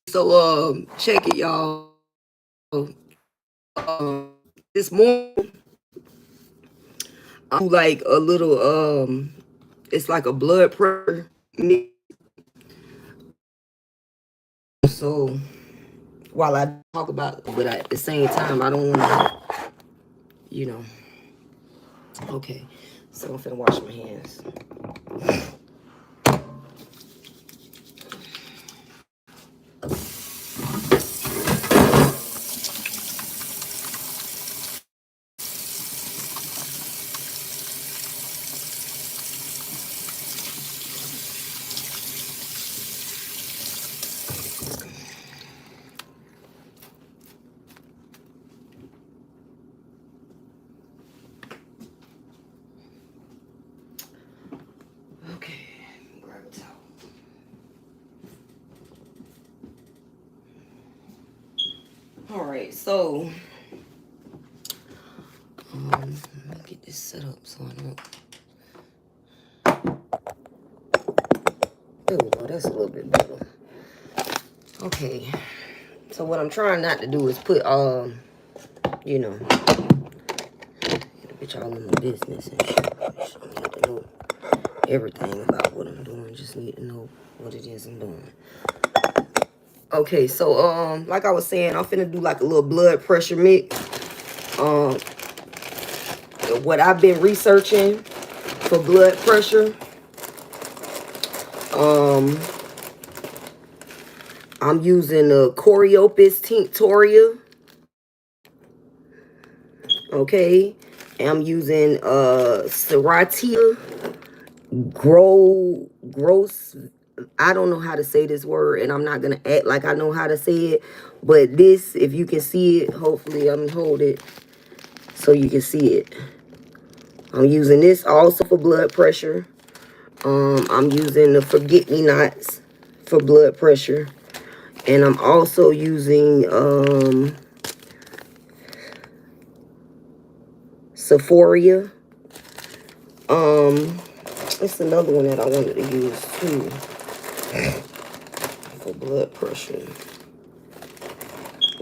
So check it, y'all. This morning I do like a little it's like a blood pressure mix. So while I talk about it, but at the same time I don't wanna, you know. Okay. So I'm finna wash my hands. Okay, grab a towel. All right, so let me get this set up so I don't. There we go. That's a little bit better. Okay, so what I'm trying not to do is put you know, get a bitch all in my business and shit. I don't need to know everything about what I'm doing. Just need to know what it is I'm doing. Okay, so like I was saying, I'm finna do like a little blood pressure mix. Um, what I've been researching for blood pressure, I'm using the Coreopis tinctoria. Okay, and I'm using Serratia gross. I don't know how to say this word, and I'm not gonna act like I know how to say it. But this, if you can see it, hopefully I'm gonna hold it so you can see it. I'm using this also for blood pressure. I'm using the forget-me-nots for blood pressure. And I'm also using Sephoria. It's another one that I wanted to use too for blood pressure.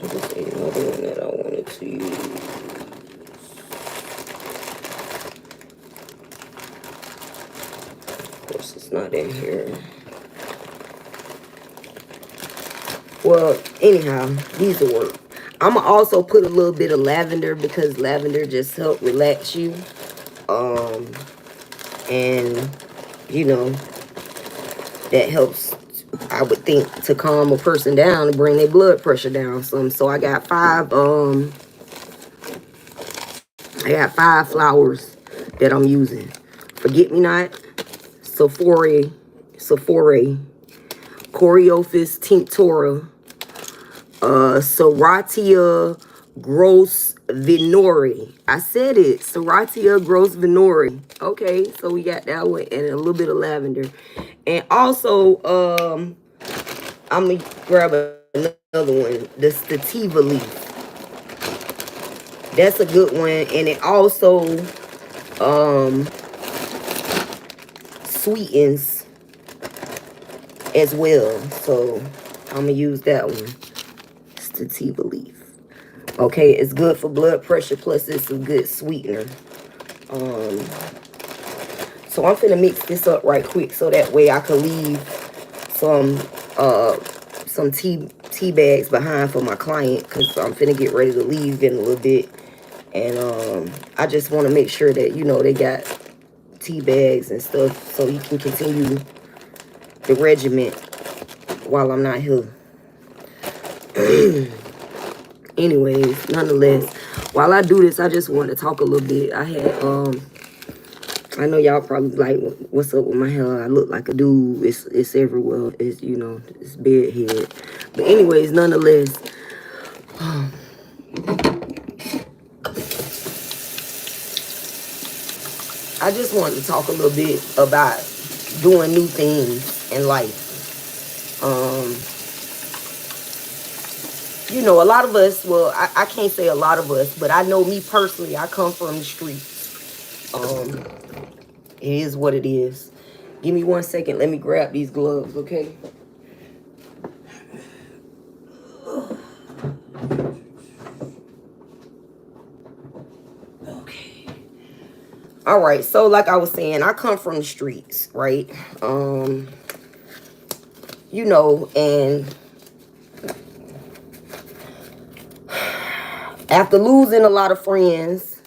There's another one that I wanted to use. Of course, it's not in here. Well, anyhow, these will work. I'm going to also put a little bit of lavender because lavender just helps relax you. And, you know, that helps, I would think, to calm a person down and bring their blood pressure down some. So I got five flowers that I'm using. Forget-me-not, Sephora, Coreopsis tinctora, Serratia grosvenori. I said it, Serratia grosvenori. Okay, so we got that one and a little bit of lavender. And also, I'm gonna grab another one, the sativa leaf. That's a good one, and it also sweetens as well. So I'm gonna use that one. Sativa leaf. Okay, it's good for blood pressure, plus it's a good sweetener. So I'm finna mix this up right quick so that way I can leave some tea bags behind for my client, because I'm finna get ready to leave in a little bit. And I just want to make sure that, you know, they got tea bags and stuff so he can continue the regiment while I'm not here. Anyways, nonetheless, while I do this, I just want to talk a little bit. I know y'all probably like, what's up with my hair? I look like a dude. It's everywhere. It's, you know, it's beard head. But anyways, nonetheless, I just wanted to talk a little bit about doing new things in life. You know, a lot of us, well, I can't say a lot of us, but I know me personally, I come from the streets. It is what it is. Give me 1 second. Let me grab these gloves, okay? All right, so like I was saying, I come from the streets, right? You know, and after losing a lot of friends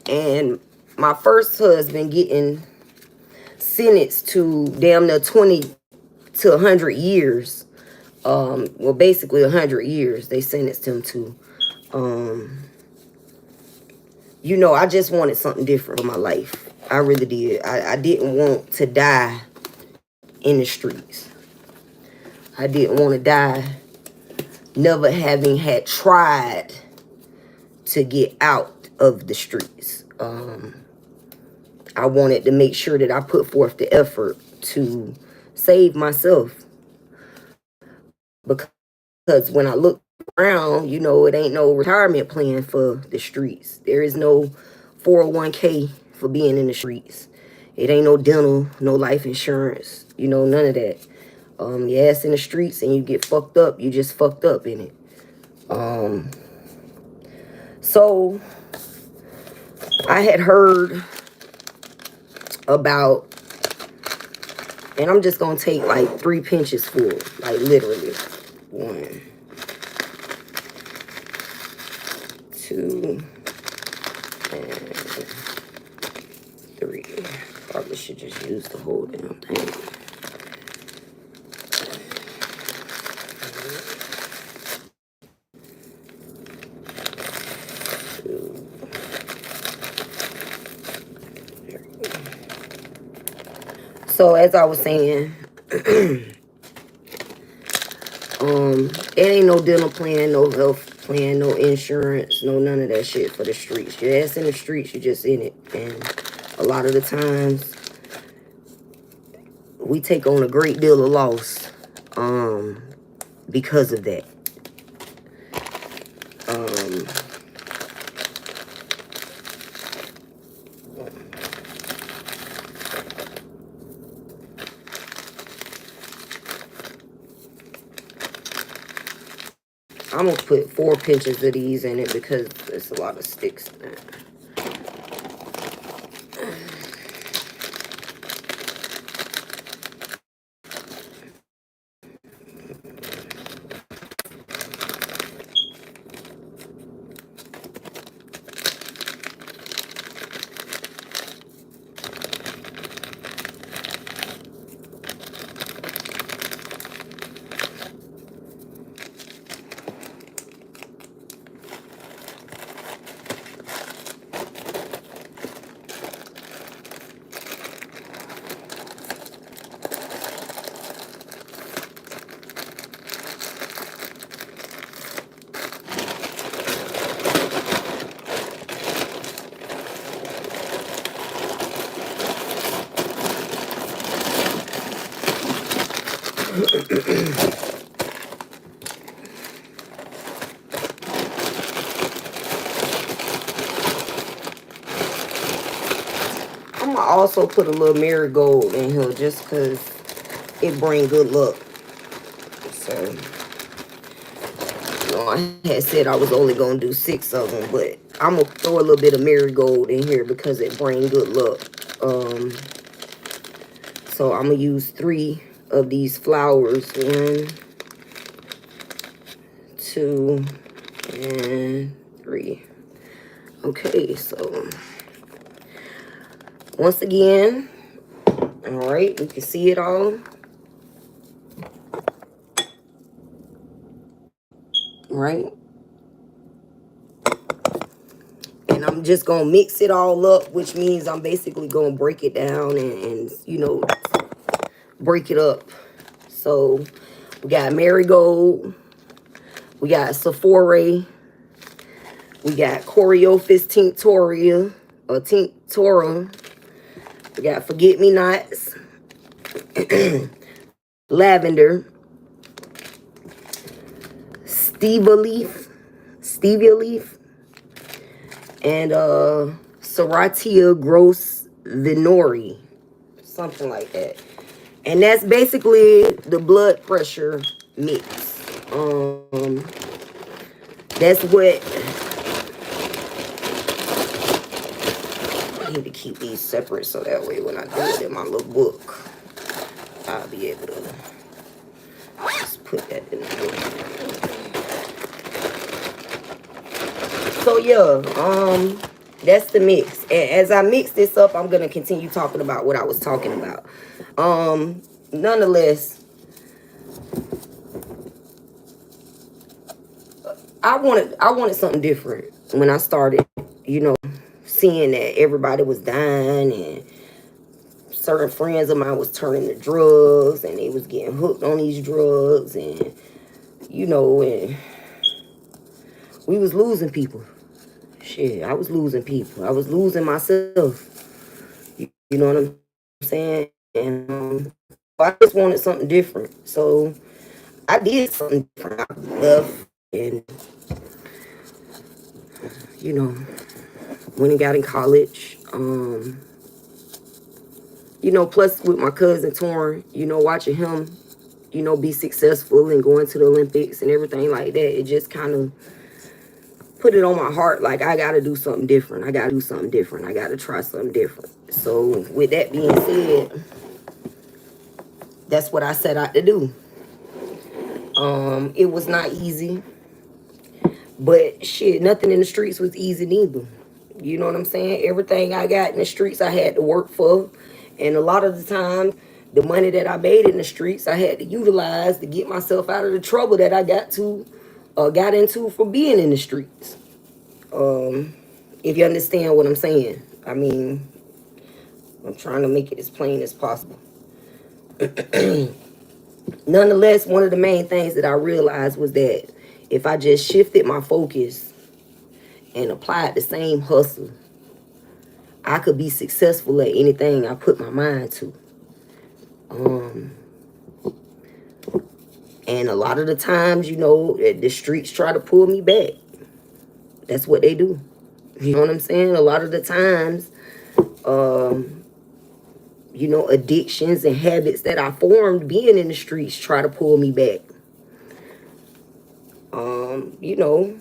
and my first husband getting sentenced to damn near 20 to 100 years, well, basically 100 years they sentenced him to. You know, I just wanted something different for my life. I really did. I didn't want to die in the streets. I didn't want to die never having had tried to get out of the streets. I wanted to make sure that I put forth the effort to save myself. Because when I look around, you know, it ain't no retirement plan for the streets. There is no 401k for being in the streets. It ain't no dental, no life insurance, you know, none of that. Your ass in the streets and you get fucked up, you just fucked up in it. So I had heard about, and I'm just gonna take like 3 pinches full, like literally. 1, 2, and 3. Probably should just use the whole damn thing. So as I was saying, it ain't no dental plan, no health plan, no insurance, no none of that shit for the streets. Your ass in the streets, you just in it. And a lot of the times, we take on a great deal of loss because of that. I'm gonna put 4 pinches of these in it because there's a lot of sticks in it. I'm gonna also put a little marigold in here just because it bring good luck. So, you know, I had said I was only gonna do 6 of them, but I'm gonna throw a little bit of marigold in here because it bring good luck. So I'm gonna use 3 of these flowers. 1, 2, and 3. Okay, so once again, all right, you can see it all. Right? And I'm just gonna mix it all up, which means I'm basically gonna break it down and you know, break it up. So we got marigold, we got Sephora, we got Coreophis tinctoria or tinctorum, we got forget-me-nots, lavender, stevia leaf, and Serratia gross venori, something like that. And that's basically the blood pressure mix. That's what I need to keep these separate so that way when I do it in my little book, I'll be able to just put that in the book. So yeah, that's the mix. And as I mix this up, I'm gonna continue talking about what I was talking about. Nonetheless, I wanted something different when I started, you know, seeing that everybody was dying and certain friends of mine was turning to drugs and they was getting hooked on these drugs, and you know, and we was losing people. Shit, I was losing people. I was losing myself. You know what I'm saying? And I just wanted something different. So I did something different. I left and, you know, went and got in college. You know, plus with my cousin Torn, you know, watching him, you know, be successful and going to the Olympics and everything like that, it just kind of put it on my heart, like, I got to do something different. I got to do something different. I got to try something different. So with that being said, that's what I set out to do. It was not easy, but shit, nothing in the streets was easy neither. You know what I'm saying? Everything I got in the streets, I had to work for. And a lot of the time, the money that I made in the streets, I had to utilize to get myself out of the trouble that I got into for being in the streets. If you understand what I'm saying. I mean, I'm trying to make it as plain as possible. Nonetheless, one of the main things that I realized was that if I just shifted my focus and applied the same hustle, I could be successful at anything I put my mind to. And a lot of the times, you know, the streets try to pull me back. That's what they do. You know what I'm saying? A lot of the times, you know, addictions and habits that I formed being in the streets try to pull me back. You know,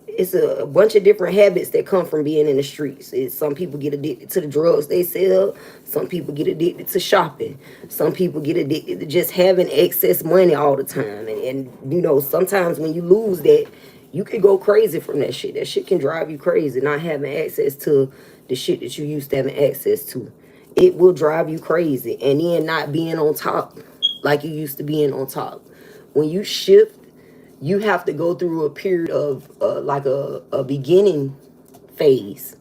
it's a bunch of different habits that come from being in the streets. Some people get addicted to the drugs they sell. Some people get addicted to shopping. Some people get addicted to just having excess money all the time. And you know, sometimes when you lose that, you can go crazy from that shit. That shit can drive you crazy, not having access to the shit that you used to having access to. It will drive you crazy. And then not being on top like you used to being on top. When you shift, you have to go through a period of like a beginning phase.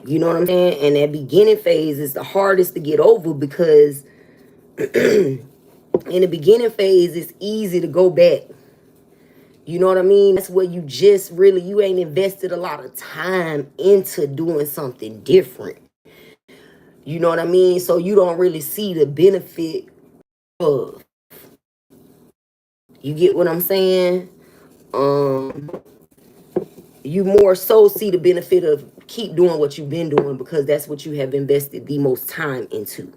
You know what I'm saying? And that beginning phase is the hardest to get over because in the beginning phase, it's easy to go back. You know what I mean? That's where you just really, you ain't invested a lot of time into doing something different. You know what I mean? So you don't really see the benefit of. You get what I'm saying? You more so see the benefit of keep doing what you've been doing because that's what you have invested the most time into.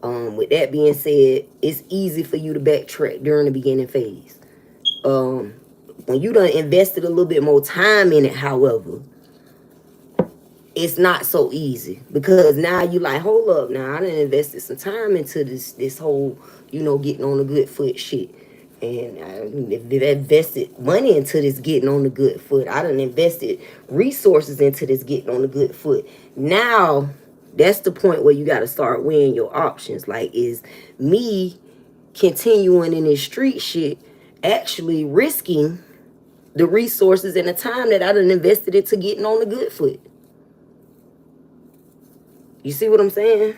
With that being said, it's easy for you to backtrack during the beginning phase. When you done invested a little bit more time in it, however, it's not so easy because now you like, hold up, now I done invested some time into this whole, you know, getting on a good foot shit. And I invested money into this getting on the good foot. I done invested resources into this getting on the good foot. Now, that's the point where you got to start weighing your options. Like, is me continuing in this street shit actually risking the resources and the time that I done invested into getting on the good foot? You see what I'm saying?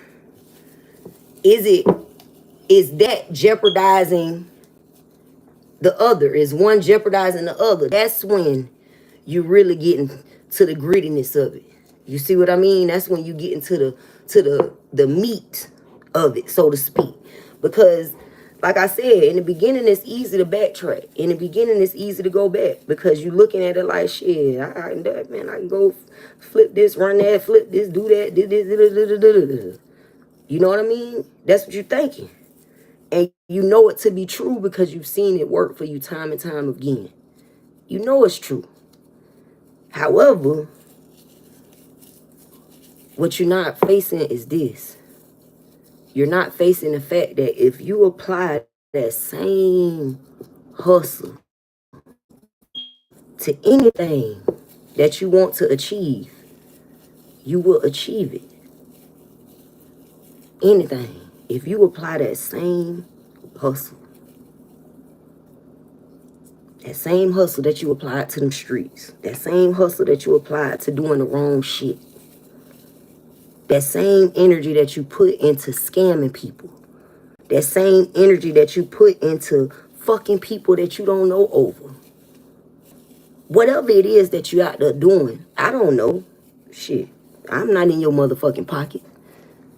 Is that jeopardizing the other? Is one jeopardizing the other? That's when you really getting to the grittiness of it. You see what I mean? That's when you get into the meat of it, so to speak. Because like I said, in the beginning it's easy to backtrack. In the beginning it's easy to go back because you're looking at it like, shit, I can go flip this, run that, flip this, do that, do this. You know what I mean? That's what you're thinking. And you know it to be true because you've seen it work for you time and time again. You know it's true. However, what you're not facing is this. You're not facing the fact that if you apply that same hustle to anything that you want to achieve, you will achieve it. Anything. If you apply that same hustle that you applied to them streets, that same hustle that you applied to doing the wrong shit, that same energy that you put into scamming people, that same energy that you put into fucking people that you don't know over, whatever it is that you out there doing, I don't know. Shit, I'm not in your motherfucking pocket.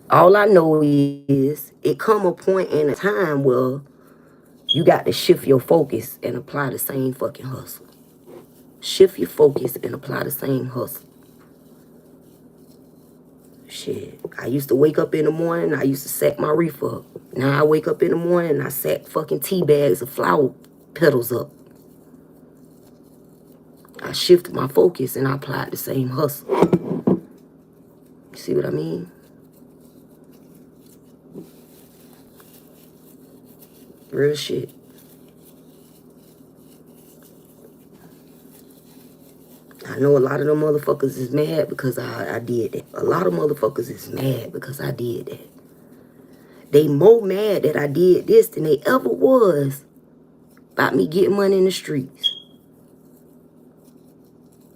All I know is it come a point in a time where you got to shift your focus and apply the same fucking hustle. Shift your focus and apply the same hustle. Shit, I used to wake up in the morning, I used to sack my reefer up. Now I wake up in the morning and I sack fucking tea bags of flower petals up. I shifted my focus and I applied the same hustle. You see what I mean? Real shit. I know a lot of them motherfuckers is mad because I did that. A lot of motherfuckers is mad because I did that. They more mad that I did this than they ever was about me getting money in the streets.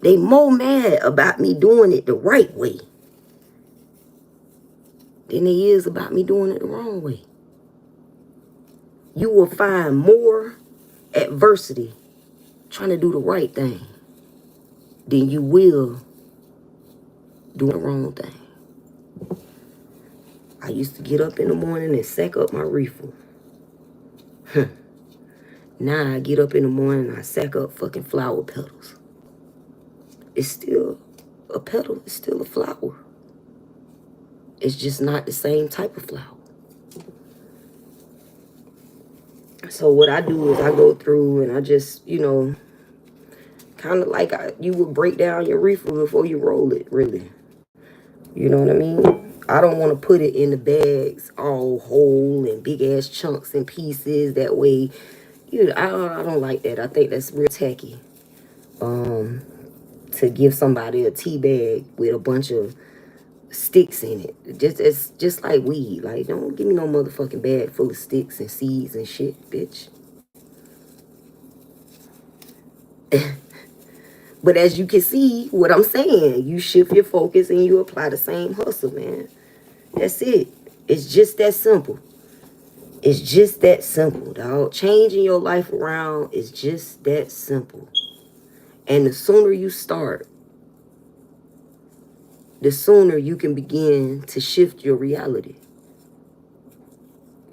They more mad about me doing it the right way than they is about me doing it the wrong way. You will find more adversity trying to do the right thing than you will doing the wrong thing. I used to get up in the morning and sack up my reefer. Now I get up in the morning and I sack up fucking flower petals. It's still a petal. It's still a flower. It's just not the same type of flower. So what I do is I go through and I just, kind of like you would break down your reefer before you roll it, really. You know what I mean? I don't want to put it in the bags all whole and big ass chunks and pieces. That way, I don't like that. I think that's real tacky. To give somebody a tea bag with a bunch of sticks in it. It's just like weed. Like, don't give me no motherfucking bag full of sticks and seeds and shit, bitch. But as you can see, what I'm saying, you shift your focus and you apply the same hustle, man. That's it. It's just that simple. It's just that simple, dog. Changing your life around is just that simple. And the sooner you start, the sooner you can begin to shift your reality.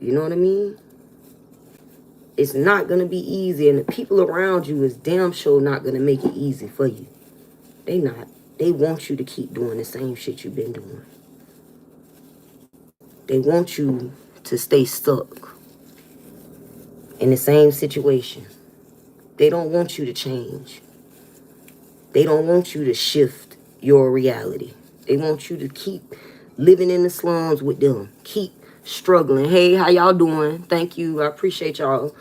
You know what I mean? It's not going to be easy, and the people around you is damn sure not going to make it easy for you. They not. They want you to keep doing the same shit you've been doing. They want you to stay stuck in the same situation. They don't want you to change. They don't want you to shift your reality. They want you to keep living in the slums with them. Keep struggling. Hey, how y'all doing? Thank you. I appreciate y'all.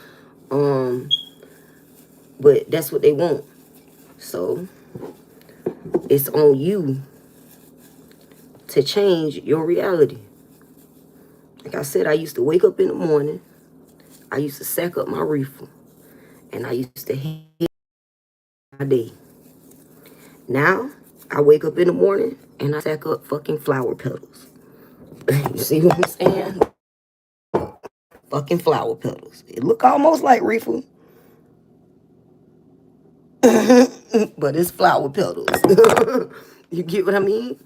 But that's what they want. So it's on you to change your reality. Like I said, I used to wake up in the morning. I used to sack up my reefer. And I used to hate my day. Now, I wake up in the morning and I sack up fucking flower petals. You see what I'm saying? Fucking flower petals. It look almost like reefer. But it's flower petals. You get what I mean?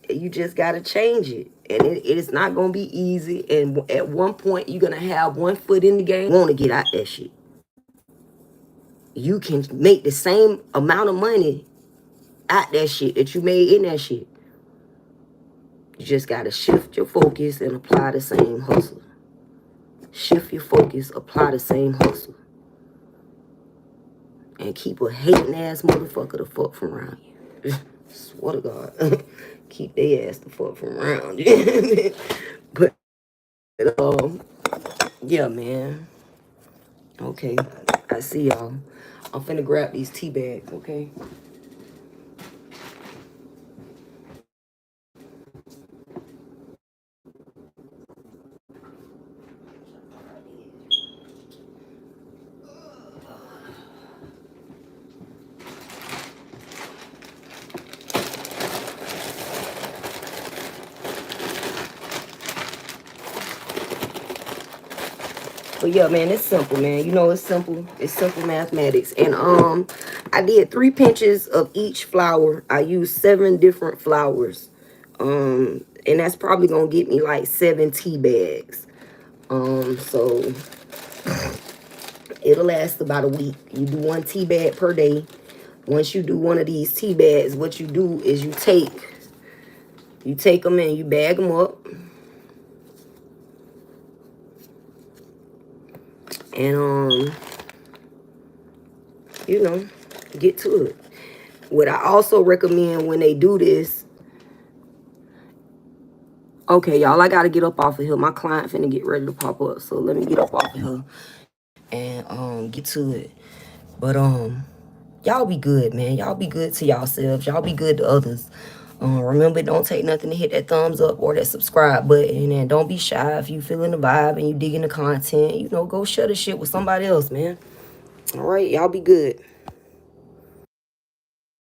You just got to change it. And it is not going to be easy. And at one point, you're going to have one foot in the game. Want to get out that shit. You can make the same amount of money out that shit that you made in that shit. You just got to shift your focus and apply the same hustle. Shift your focus, apply the same hustle. And keep a hating ass motherfucker the fuck from around you. Swear to God. Keep their ass the fuck from around. You know what I mean? But, yeah, man. Okay, I see y'all. I'm finna grab these tea bags, okay? But yeah, man, it's simple, man. You know, it's simple. It's simple mathematics. And I did 3 pinches of each flour. I used 7 different flours. And that's probably gonna get me like 7 tea bags. So it'll last about a week. You do 1 tea bag per day. Once you do one of these tea bags, what you do is you take them and you bag them up. And you know, get to it. What I also recommend when they do this, okay, y'all, I gotta get up off of here. My client finna get ready to pop up, so let me get up off of here and get to it. But y'all be good, man. Y'all be good to yourselves. Y'all be good to others. Remember, don't take nothing to hit that thumbs up or that subscribe button, and don't be shy if you feeling the vibe and you digging the content. You know, go share the shit with somebody else, man. All right, y'all be good.